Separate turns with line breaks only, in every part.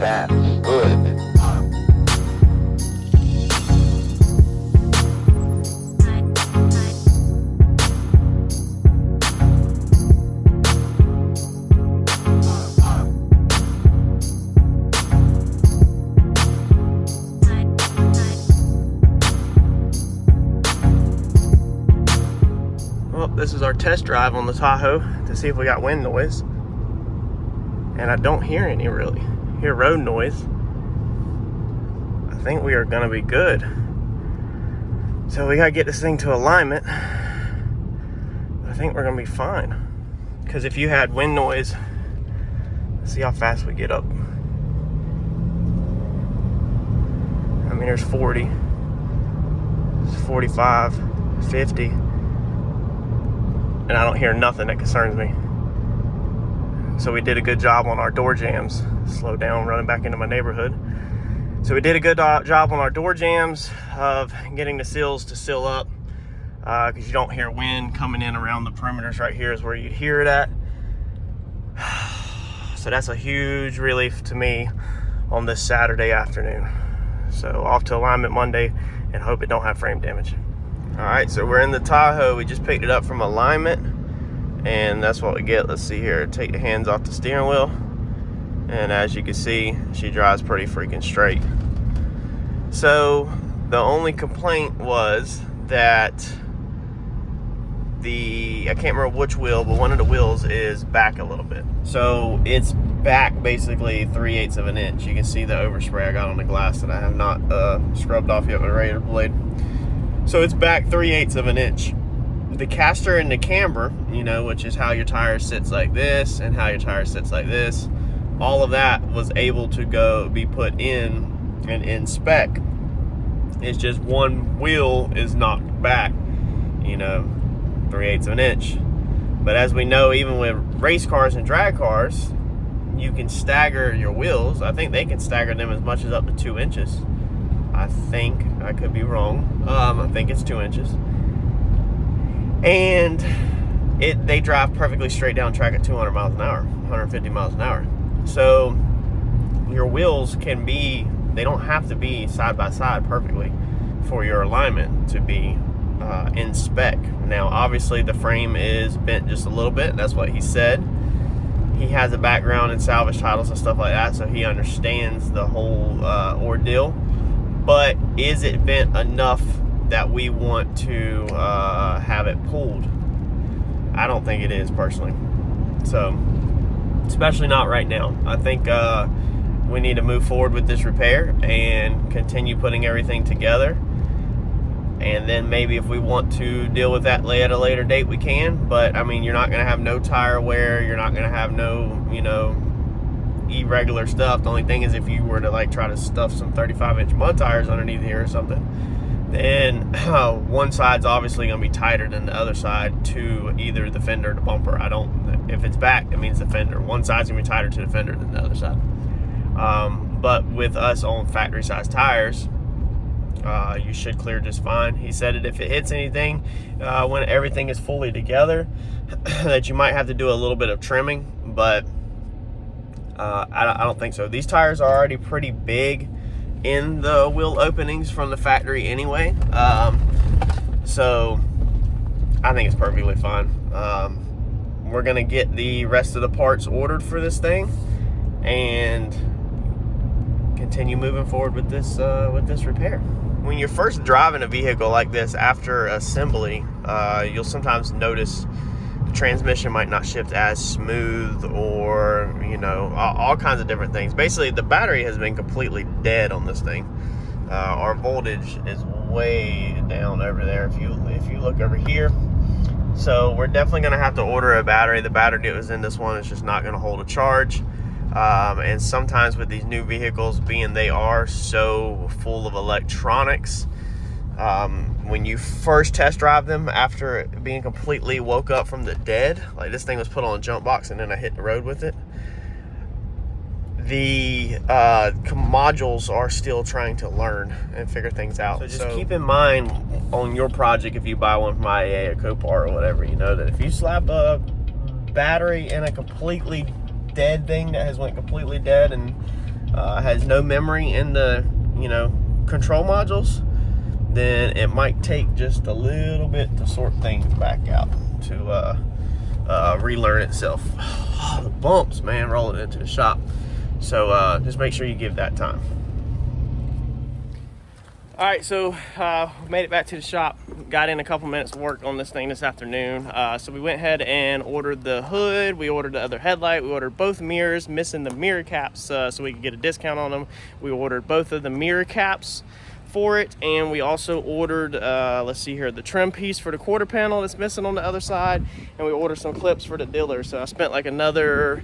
bad. Good.
Well, this is our test drive on the Tahoe to see if we got wind noise. And I don't hear any really. I hear road noise. I think we are gonna be good. So we gotta get this thing to alignment. I think we're gonna be fine. Because if you had wind noise, let's see how fast we get up. I mean, there's 40, there's 45, 50. And I don't hear nothing that concerns me. So we did a good job on our door jams. Slow down, running back into my neighborhood. So we did a good job on our door jams of getting the seals to seal up, because you don't hear wind coming in around the perimeters. Right here is where you'd hear it at. So that's a huge relief to me on this Saturday afternoon. So off to alignment Monday and hope it don't have frame damage. All right, so we're in the Tahoe. We just picked it up from alignment, and that's what we get. Let's see here. Take the hands off the steering wheel, and as you can see, she drives pretty freaking straight. So the only complaint was that I can't remember which wheel, but one of the wheels is back a little bit. So it's back basically 3/8 of an inch. You can see the overspray I got on the glass that I have not scrubbed off yet with a razor blade. So it's back 3/8 of an inch. The caster and the camber, you know, which is how your tire sits like this and how your tire sits like this, all of that was able to be put in and in spec. It's just one wheel is knocked back, you know, 3/8 of an inch. But as we know, even with race cars and drag cars, you can stagger your wheels. I think they can stagger them as much as up to 2 inches. I think, I could be wrong. I think it's 2 inches. And they drive perfectly straight down track at 200 miles an hour, 150 miles an hour. So your wheels can be, they don't have to be side by side perfectly for your alignment to be in spec. Now, obviously the frame is bent just a little bit. That's what he said. He has a background in salvage titles and stuff like that, so he understands the whole ordeal. But is it bent enough that we want to have it pulled? I don't think it is, personally. So, especially not right now. I think we need to move forward with this repair and continue putting everything together. And then maybe if we want to deal with that at a later date, we can. But, I mean, you're not going to have no tire wear. You're not going to have no, you know, irregular stuff. The only thing is if you were to like try to stuff some 35-inch mud tires underneath here or something, then one side's obviously going to be tighter than the other side to either the fender or the bumper. If it's back, it means the fender. One side's going to be tighter to the fender than the other side. But with us on factory size tires, you should clear just fine. He said that if it hits anything when everything is fully together, that you might have to do a little bit of trimming, but I don't think so. These tires are already pretty big in the wheel openings from the factory anyway. So I think it's perfectly fine. We're gonna get the rest of the parts ordered for this thing and continue moving forward with this repair. When you're first driving a vehicle like this after assembly, you'll sometimes notice transmission might not shift as smooth, or you know, all kinds of different things. Basically, the battery has been completely dead on this thing. Our voltage is way down over there if you look over here. So we're definitely going to have to order a battery. The battery that was in this one is just not going to hold a charge. And sometimes with these new vehicles, being they are so full of electronics, when you first test drive them after being completely woke up from the dead, like this thing was put on a jump box and then I hit the road with it, the modules are still trying to learn and figure things out. So just keep in mind on your project, if you buy one from IAA or Copart or whatever, you know that if you slap a battery in a completely dead thing that has went completely dead and has no memory in the, you know, control modules, then it might take just a little bit to sort things back out, to relearn itself. Oh, the bumps, man, rolling into the shop. So just make sure you give that time. All right, so made it back to the shop. Got in a couple minutes of work on this thing this afternoon. So we went ahead and ordered the hood. We ordered the other headlight. We ordered both mirrors, missing the mirror caps so we could get a discount on them. We ordered both of the mirror caps for it, and we also ordered, let's see here, the trim piece for the quarter panel that's missing on the other side, and we ordered some clips for the diller. So I spent like another,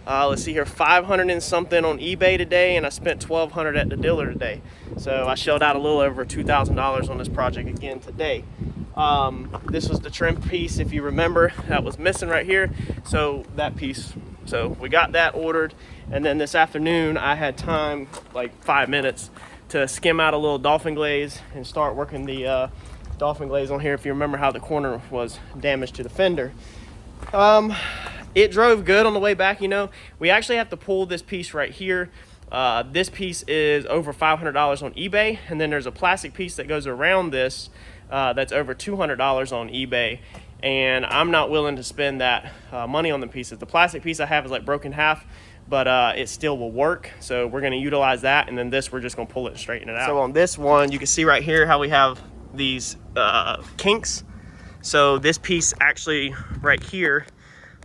let's see here, 500 and something on eBay today, and I spent 1,200 at the dealer today. So I shelled out a little over $2,000 on this project again today. This was the trim piece, if you remember, that was missing right here. So that piece, so we got that ordered, and then this afternoon I had time, like 5 minutes, to skim out a little dolphin glaze and start working the dolphin glaze on here. If you remember how the corner was damaged to the fender. It drove good on the way back, you know. We actually have to pull this piece right here. This piece is over $500 on eBay, and then there's a plastic piece that goes around this that's over $200 on eBay, and I'm not willing to spend that money on the pieces. The plastic piece I have is like broken half, but it still will work, so we're going to utilize that, and then this we're just going to pull it and straighten it out. So on this one, you can see right here how we have these kinks. So this piece actually right here,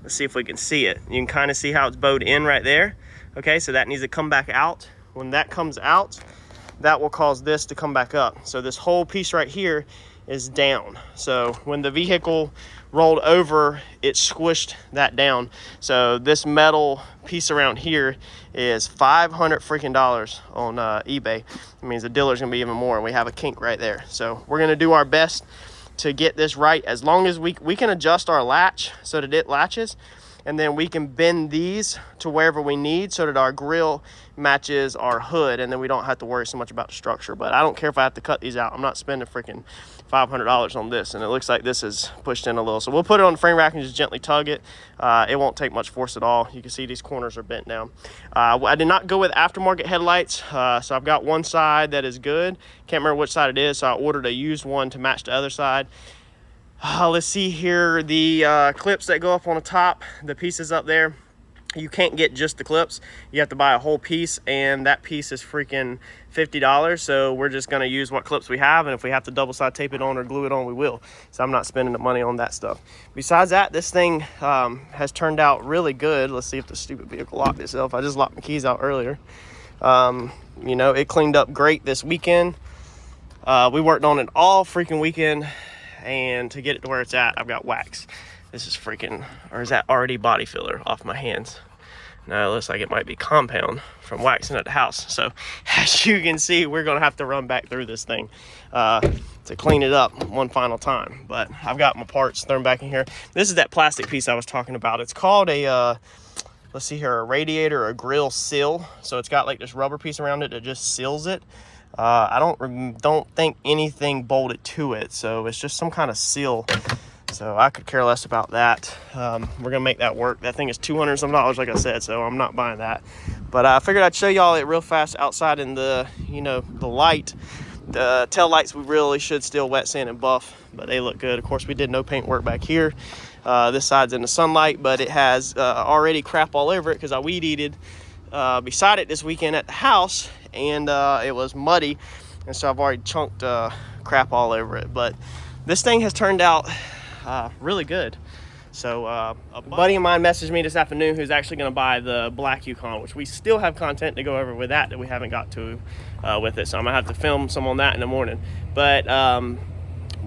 let's see if we can see it. You can kind of see how it's bowed in right there. Okay, so that needs to come back out. When that comes out, that will cause this to come back up. So this whole piece right here is down. So when the vehicle rolled over, it squished that down. So this metal piece around here is $500 freaking on eBay. It means the dealer's gonna be even more, and we have a kink right there. So we're gonna do our best to get this right. As long as we can adjust our latch so that it latches, and then we can bend these to wherever we need so that our grill matches our hood, and then we don't have to worry so much about the structure. But I don't care if I have to cut these out. I'm not spending freaking $500 on this, and it looks like this is pushed in a little. So we'll put it on the frame rack and just gently tug it. It won't take much force at all. You can see these corners are bent down. I did not go with aftermarket headlights, so I've got one side that is good. Can't remember which side it is, so I ordered a used one to match the other side. Let's see here, the clips that go up on the top, the pieces up there, you can't get just the clips. You have to buy a whole piece, and that piece is freaking $50. So we're just going to use what clips we have, and if we have to double side tape it on or glue it on, we will. So I'm not spending the money on that stuff. Besides that, this thing has turned out really good. Let's see if the stupid vehicle locked itself. I just locked my keys out earlier. You know, it cleaned up great this weekend. We worked on it all freaking weekend. And to get it to where it's at, I've got wax. This is freaking, or is that already body filler off my hands? No, it looks like it might be compound from waxing at the house. So as you can see, we're gonna have to run back through this thing to clean it up one final time. But I've got my parts thrown back in here. This is that plastic piece I was talking about. It's called a, let's see here, a radiator or a grill seal. So it's got like this rubber piece around it that just seals it. I don't think anything bolted to it, so it's just some kind of seal. So I could care less about that. We're gonna make that work. That thing is $200 some, like I said, so I'm not buying that. But I figured I'd show y'all it real fast outside in the, you know, the light. The tail lights we really should still wet sand and buff, but they look good. Of course, we did no paint work back here. This side's in the sunlight, but it has already crap all over it because I weed eated beside it this weekend at the house, and it was muddy, and so I've already chunked crap all over it. But this thing has turned out really good. So a buddy of mine messaged me this afternoon who's actually going to buy the black Yukon, which we still have content to go over with that we haven't got to with it, so I'm gonna have to film some on that in the morning. But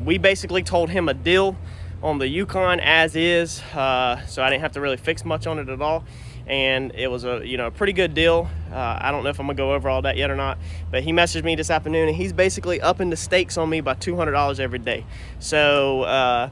we basically told him a deal on the Yukon as is, so I didn't have to really fix much on it at all. And it was a, you know, a pretty good deal. I don't know if I'm gonna go over all that yet or not, but he messaged me this afternoon, and he's basically upping the stakes on me by $200 every day. So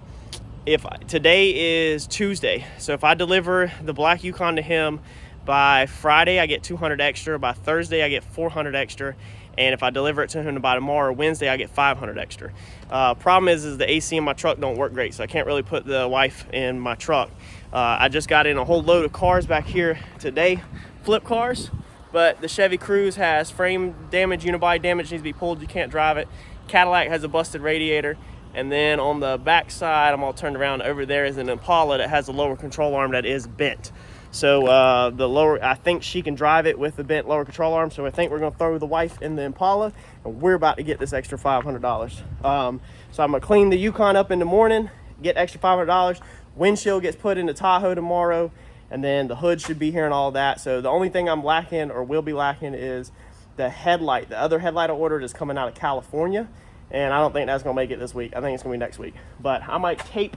if today is Tuesday, so if I deliver the black Yukon to him by Friday, I get 200 extra. By Thursday, I get 400 extra. And if I deliver it to him by tomorrow or Wednesday, I get 500 extra. Problem is the AC in my truck don't work great, so I can't really put the wife in my truck. I just got in a whole load of cars back here today, flip cars. But the Chevy Cruze has frame damage, unibody damage, needs to be pulled, you can't drive it. Cadillac has a busted radiator. And then on the back side, I'm all turned around, over there is an Impala that has a lower control arm that is bent. So the lower, I think she can drive it with the bent lower control arm. So I think we're gonna throw the wife in the Impala, and we're about to get this extra $500. So I'm gonna clean the Yukon up in the morning, get extra $500. Windshield gets put in the Tahoe tomorrow, and then the hood should be here and all that. So the only thing I'm lacking, or will be lacking, is the headlight. The other headlight I ordered is coming out of California, and I don't think that's gonna make it this week. I think it's gonna be next week. But I might tape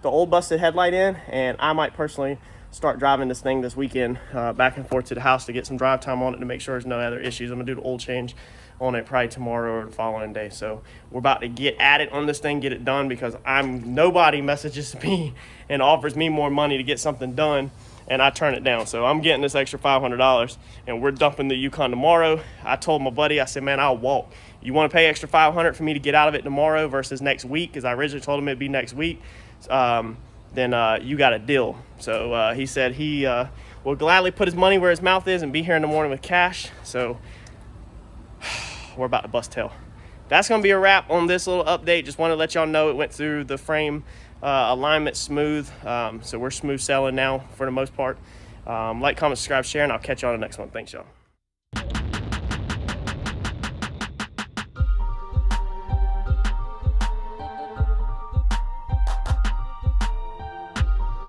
the old busted headlight in, and I might personally start driving this thing this weekend back and forth to the house to get some drive time on it to make sure there's no other issues. I'm gonna do the oil change on it probably tomorrow or the following day. So we're about to get at it on this thing, get it done, because nobody messages me and offers me more money to get something done, and I turn it down. So I'm getting this extra $500, and we're dumping the Yukon tomorrow. I told my buddy, I said, man, I'll walk. You want to pay extra $500 for me to get out of it tomorrow versus next week, because I originally told him it'd be next week. Then you got a deal. So he said he will gladly put his money where his mouth is and be here in the morning with cash. So we're about to bust tail. That's going to be a wrap on this little update. Just want to let y'all know it went through the frame alignment smooth. So we're smooth sailing now for the most part. Like, comment, subscribe, share, and I'll catch you on the next one. Thanks, y'all.